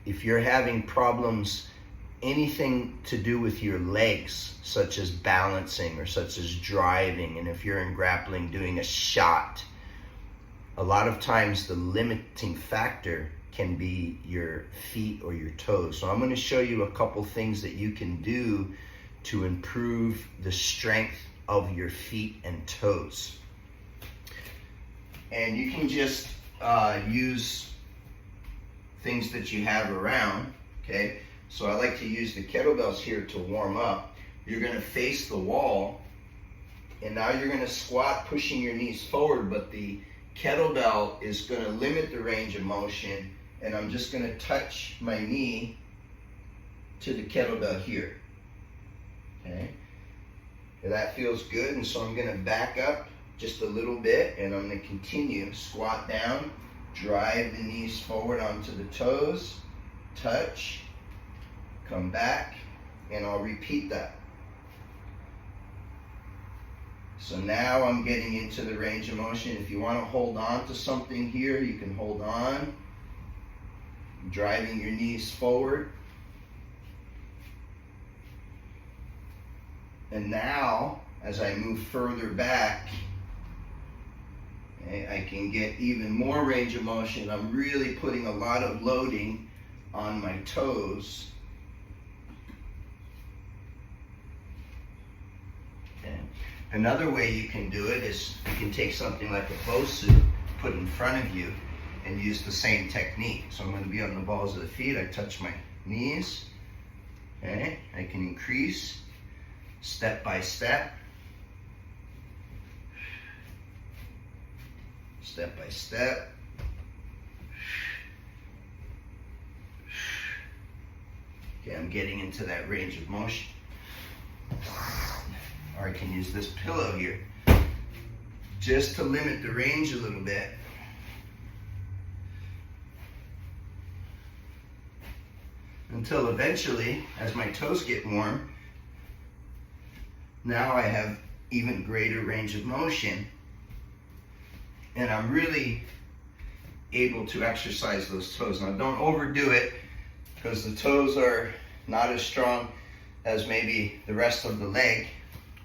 if you're having problems, anything to do with your legs, such as balancing or such as driving, and if you're in grappling doing a shot, a lot of times the limiting factor can be your feet or your toes. So I'm going to show you a couple things that you can do to improve the strength of your feet and toes. And you can just use things that you have around, okay? So I like to use the kettlebells here to warm up. You're going to face the wall, and now you're going to squat pushing your knees forward, but the kettlebell is going to limit the range of motion, and I'm just going to touch my knee to the kettlebell here. Okay, and that feels good, and so I'm going to back up just a little bit, and I'm going to continue. Squat down, drive the knees forward onto the toes, touch, come back, and I'll repeat that. So now I'm getting into the range of motion. If you want to hold on to something here, you can hold on, driving your knees forward. And now, as I move further back, okay, I can get even more range of motion. I'm really putting a lot of loading on my toes. Okay. Another way you can do it is you can take something like a bow suit, put in front of you, and use the same technique. So I'm going to be on the balls of the feet. I touch my knees. Okay, I can increase step by step. Step by step. Okay, I'm getting into that range of motion. Or I can use this pillow here just to limit the range a little bit. Until eventually, as my toes get warm, now I have even greater range of motion, and I'm really able to exercise those toes. Now don't overdo it, because the toes are not as strong as maybe the rest of the leg,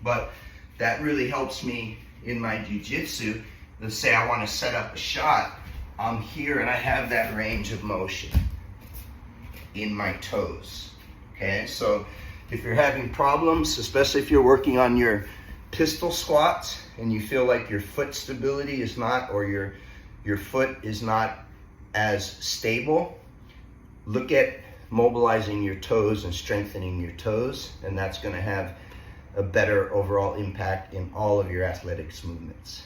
but that really helps me in my jiu-jitsu. Let's say I want to set up a shot, I'm here and I have that range of motion in my toes. Okay, so if you're having problems, especially if you're working on your pistol squats and you feel like your foot stability is not, or your foot is not as stable, look at mobilizing your toes and strengthening your toes, and that's going to have a better overall impact in all of your athletics movements.